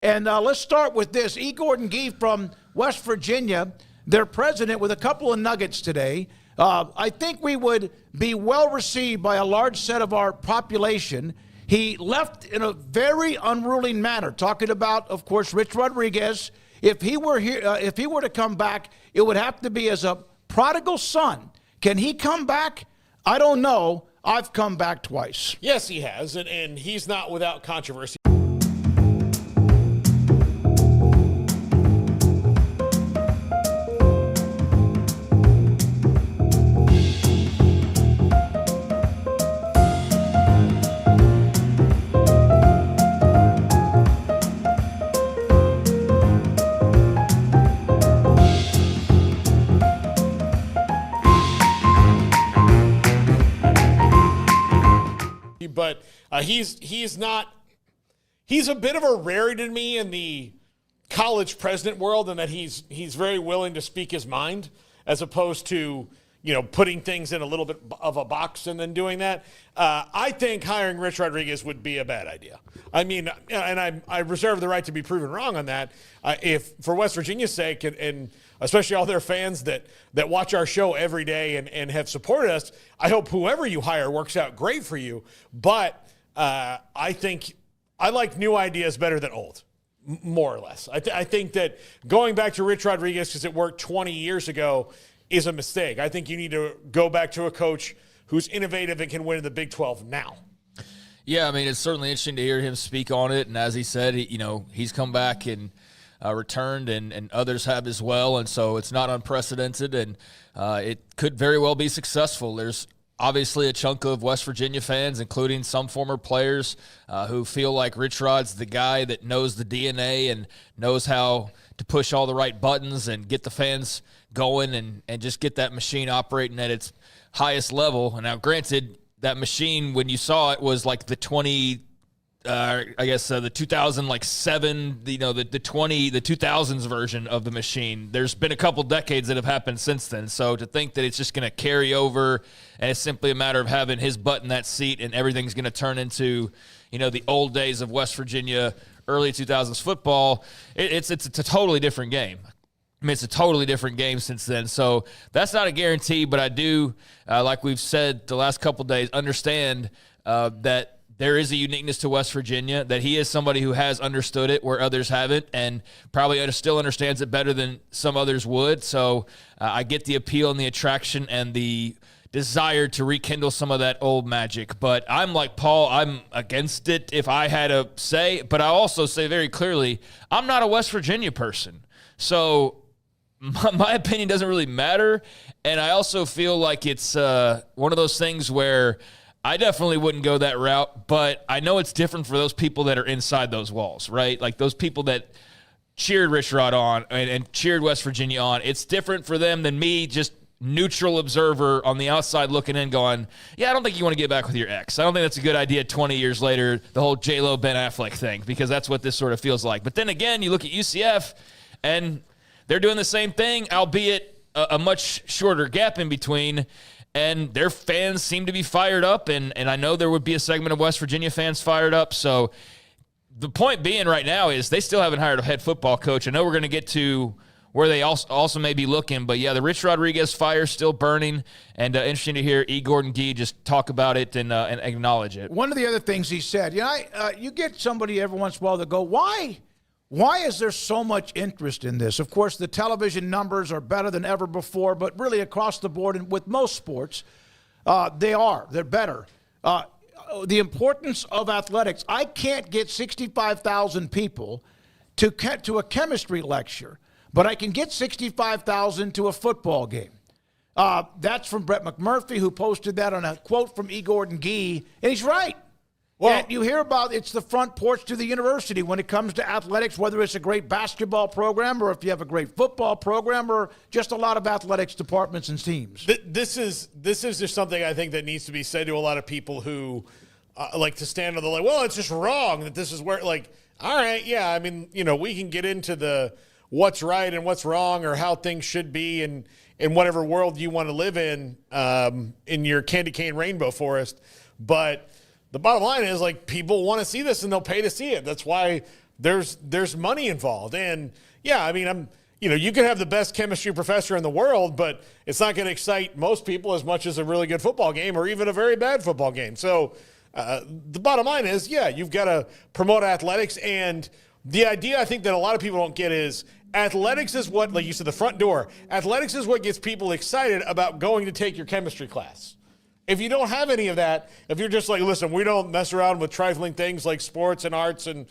And let's start with this. E. Gordon Gee from West Virginia, their president, with a couple of nuggets today. I think we would be well received by a large set of our population. He left in a very unruly manner, talking about, of course, Rich Rodiguiez. If he were here, if he were to come back, it would have to be as a prodigal son. Can he come back? I don't know. I've come back twice. Yes, he has, and he's not without controversy. But he's a bit of a rarity to me in the college president world, in that he's very willing to speak his mind, as opposed to putting things in a little bit of a box and then doing that. I think hiring Rich Rodiguiez would be a bad idea. I mean, and I reserve the right to be proven wrong on that. If for West Virginia's sake, and especially all their fans that watch our show every day and have supported us, I hope whoever you hire works out great for you. But I think I like new ideas better than old, more or less. I think that going back to Rich Rodiguiez because it worked 20 years ago is a mistake. I think you need to go back to a coach who's innovative and can win in the Big 12 now. Yeah, I mean, it's certainly interesting to hear him speak on it. And as he said, he's come back and returned, and others have as well. And so it's not unprecedented, and it could very well be successful. There's obviously a chunk of West Virginia fans, including some former players, who feel like Rich Rod's the guy that knows the DNA and knows how to push all the right buttons and get the fans going and just get that machine operating at its highest level. And now, granted, that machine, when you saw it, was like the 2007, the 2000s version of the machine. There's been a couple decades that have happened since then. So to think that it's just going to carry over and it's simply a matter of having his butt in that seat and everything's going to turn into, the old days of West Virginia, early 2000s football, it's a totally different game. I mean, it's a totally different game since then. So that's not a guarantee, but I do, like we've said the last couple days, understand that there is a uniqueness to West Virginia, that he is somebody who has understood it where others haven't, and probably still understands it better than some others would. So I get the appeal and the attraction and the desire to rekindle some of that old magic. But I'm like Paul, I'm against it if I had to say, but I also say very clearly, I'm not a West Virginia person. So my opinion doesn't really matter. And I also feel like it's one of those things where I definitely wouldn't go that route, but I know it's different for those people that are inside those walls, right? Like those people that cheered Rich Rod on and cheered West Virginia on. It's different for them than me, just neutral observer on the outside looking in going, yeah, I don't think you want to get back with your ex. I don't think that's a good idea 20 years later, the whole J-Lo Ben Affleck thing, because that's what this sort of feels like. But then again, you look at UCF and they're doing the same thing, albeit a much shorter gap in between, and their fans seem to be fired up, and I know there would be a segment of West Virginia fans fired up. So the point being right now is they still haven't hired a head football coach. I know we're going to get to where they also may be looking, but yeah, the Rich Rodiguiez fire is still burning, and interesting to hear E. Gordon Gee just talk about it and acknowledge it. One of the other things he said, you get somebody every once in a while that go, why is there so much interest in this? Of course, the television numbers are better than ever before, but really across the board and with most sports, they're better. The importance of athletics. I can't get 65,000 people to a chemistry lecture, but I can get 65,000 to a football game. That's from Brett McMurphy, who posted that on a quote from E. Gordon Gee, and he's right. Well, and you hear about it's the front porch to the university when it comes to athletics, whether it's a great basketball program or if you have a great football program or just a lot of athletics departments and teams. This is just something I think that needs to be said to a lot of people who like to stand on the line. Well, it's just wrong that this is where, like, all right, yeah, I mean, we can get into the what's right and what's wrong or how things should be in whatever world you want to live in your candy cane rainbow forest, but the bottom line is, like, people want to see this and they'll pay to see it. That's why there's money involved. And yeah, I mean, you can have the best chemistry professor in the world, but it's not going to excite most people as much as a really good football game or even a very bad football game. So the bottom line is, yeah, you've got to promote athletics. And the idea I think that a lot of people don't get is athletics is what, like you said, the front door. Athletics is what gets people excited about going to take your chemistry class. If you don't have any of that, if you're just like, listen, we don't mess around with trifling things like sports and arts and,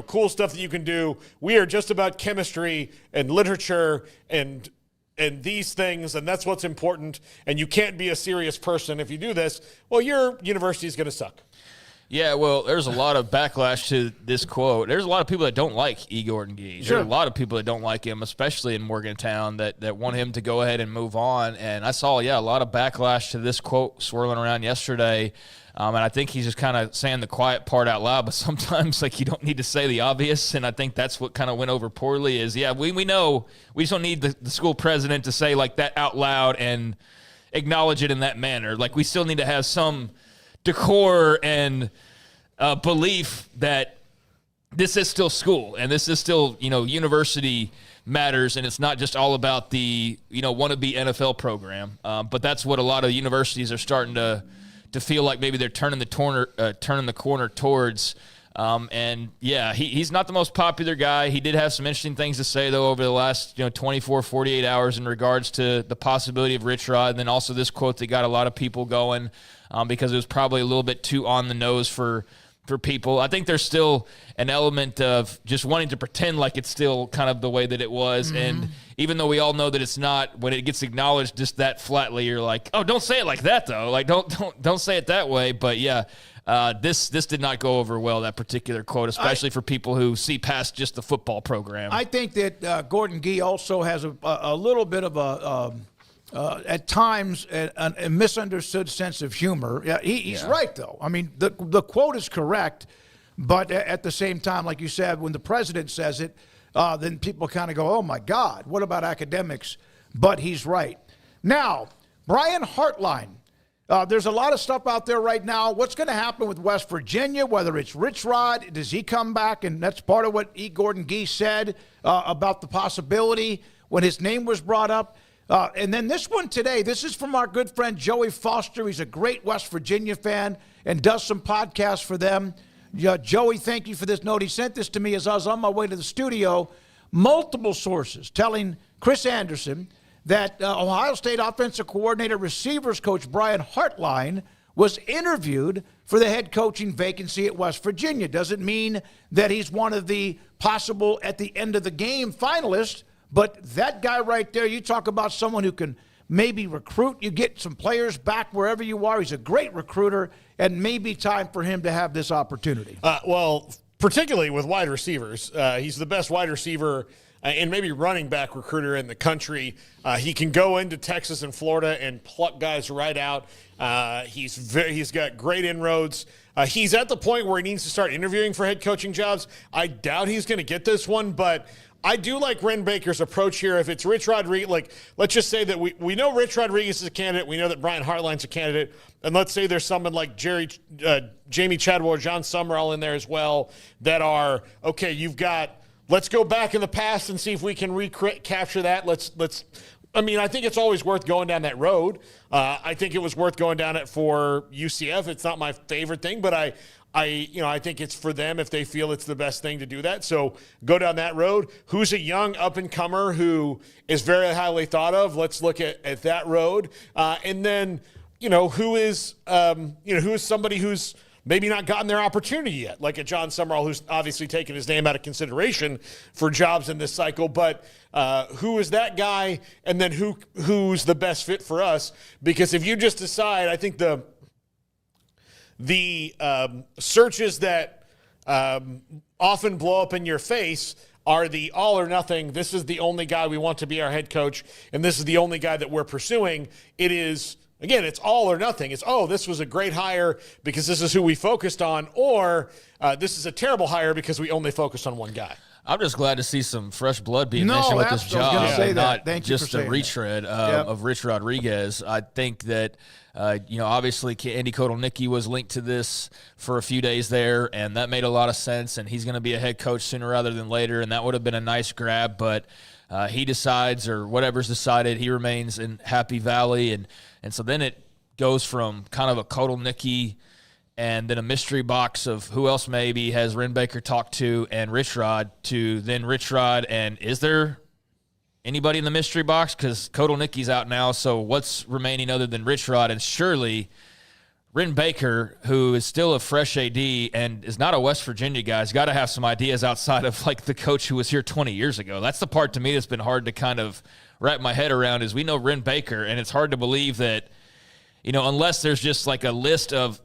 cool stuff that you can do. We are just about chemistry and literature and these things, and that's what's important. And you can't be a serious person if you do this. Well, your university is going to suck. Yeah, well, there's a lot of backlash to this quote. There's a lot of people that don't like E. Gordon Gee. Sure. There's a lot of people that don't like him, especially in Morgantown, that want him to go ahead and move on. And I saw, a lot of backlash to this quote swirling around yesterday. And I think he's just kind of saying the quiet part out loud, but sometimes, you don't need to say the obvious. And I think that's what kind of went over poorly is, we know we just don't need the school president to say that out loud and acknowledge it in that manner. We still need to have some decor and belief that this is still school and this is still, university matters, and it's not just all about the, wannabe NFL program. But that's what a lot of universities are starting to feel like maybe they're turning the corner towards. And yeah, he's not the most popular guy. He did have some interesting things to say though over the last 24, 48 hours in regards to the possibility of Rich Rod, and then also this quote that got a lot of people going because it was probably a little bit too on the nose for people. I think there's still an element of just wanting to pretend like it's still kind of the way that it was. Mm-hmm. And even though we all know that it's not, when it gets acknowledged just that flatly, you're like, oh, don't say it like that though. Don't say it that way. But yeah, this did not go over well, that particular quote, especially for people who see past just the football program. I think that Gordon Gee also has a little bit of at times, a misunderstood sense of humor. Yeah, he's right, though. I mean, the quote is correct, but at the same time, like you said, when the president says it, then people kind of go, oh, my God, what about academics? But he's right. Now, Brian Hartline. There's a lot of stuff out there right now. What's going to happen with West Virginia, whether it's Rich Rod, does he come back? And that's part of what E. Gordon Gee said about the possibility when his name was brought up. And then this one today, this is from our good friend Joey Foster. He's a great West Virginia fan and does some podcasts for them. Joey, thank you for this note. He sent this to me as I was on my way to the studio. Multiple sources telling Chris Anderson that Ohio State offensive coordinator receivers coach Brian Hartline was interviewed for the head coaching vacancy at West Virginia. Doesn't mean that he's one of the possible at the end of the game finalists. But that guy right there, you talk about someone who can maybe recruit. You get some players back wherever you are. He's a great recruiter, and maybe time for him to have this opportunity. Well, particularly with wide receivers. He's the best wide receiver and maybe running back recruiter in the country. He can go into Texas and Florida and pluck guys right out. He's got great inroads. He's at the point where he needs to start interviewing for head coaching jobs. I doubt he's going to get this one, but I do like Ren Baker's approach here. If it's Rich Rodriguez, let's just say that we know Rich Rodriguez is a candidate. We know that Brian Hartline's a candidate. And let's say there's someone like Jamie Chadwell or John Summerall in there as well that are, okay, let's go back in the past and see if we can recapture that. I think it's always worth going down that road. I think it was worth going down it for UCF. It's not my favorite thing, but I think it's for them if they feel it's the best thing to do that. So go down that road. Who's a young up-and-comer who is very highly thought of? Let's look at that road. And then, who is somebody who's maybe not gotten their opportunity yet, like a John Summerall, who's obviously taken his name out of consideration for jobs in this cycle. But who is that guy? And then who's the best fit for us? Because if you just decide, I think the searches that often blow up in your face are the all or nothing. This is the only guy we want to be our head coach, and this is the only guy that we're pursuing. It is, again, it's all or nothing. It's, this was a great hire because this is who we focused on, or this is a terrible hire because we only focused on one guy. I'm just glad to see some fresh blood being No, mentioned with this absolutely. I was job, gonna say and that. not Thank you for just a saying that. retread Yep. of Rich Rodriguez. I think that obviously Andy Kotelnicki was linked to this for a few days there, and that made a lot of sense. And he's going to be a head coach sooner rather than later, and that would have been a nice grab. But he decides, or whatever's decided, he remains in Happy Valley, and so then it goes from kind of a Kotelnicki and then a mystery box of who else maybe has Ren Baker talked to and Rich Rod to then Rich Rod. And is there anybody in the mystery box? Because Kotelnicki's out now, so what's remaining other than Rich Rod? And surely Ren Baker, who is still a fresh AD and is not a West Virginia guy, has got to have some ideas outside of like the coach who was here 20 years ago. That's the part to me that's been hard to kind of wrap my head around is we know Ren Baker, and it's hard to believe that, unless there's just like a list of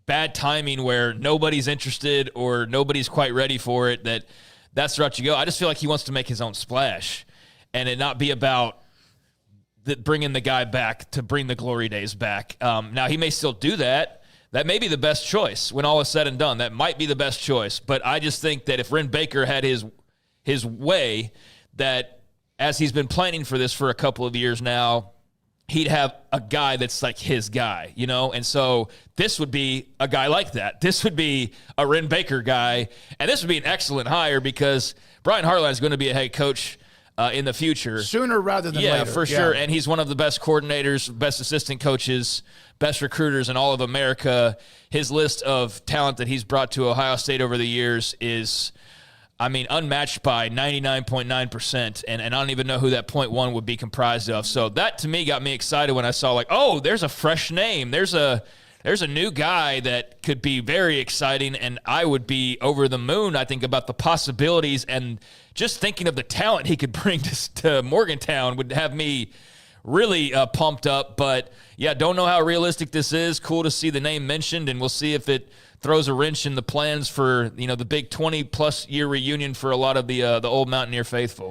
bad timing where nobody's interested or nobody's quite ready for it, that's the route you go. I just feel like he wants to make his own splash and it not be about bringing the guy back to bring the glory days back. Now, he may still do that. That may be the best choice when all is said and done. That might be the best choice. But I just think that if Ren Baker had his way, that as he's been planning for this for a couple of years now, he'd have a guy that's like his guy, And so this would be a guy like that. This would be a Ren Baker guy, and this would be an excellent hire because Brian Hartline is going to be a head coach in the future. Sooner rather than later. Yeah, for sure. And he's one of the best coordinators, best assistant coaches, best recruiters in all of America. His list of talent that he's brought to Ohio State over the years is unmatched by 99.9%, and I don't even know who that 0.1 would be comprised of. So that, to me, got me excited when I saw, there's a fresh name. There's a new guy that could be very exciting, and I would be over the moon, I think, about the possibilities, and just thinking of the talent he could bring to Morgantown would have me really pumped up. But, yeah, don't know how realistic this is. Cool to see the name mentioned, and we'll see if it throws a wrench in the plans for, the big 20-plus year reunion for a lot of the old Mountaineer faithful.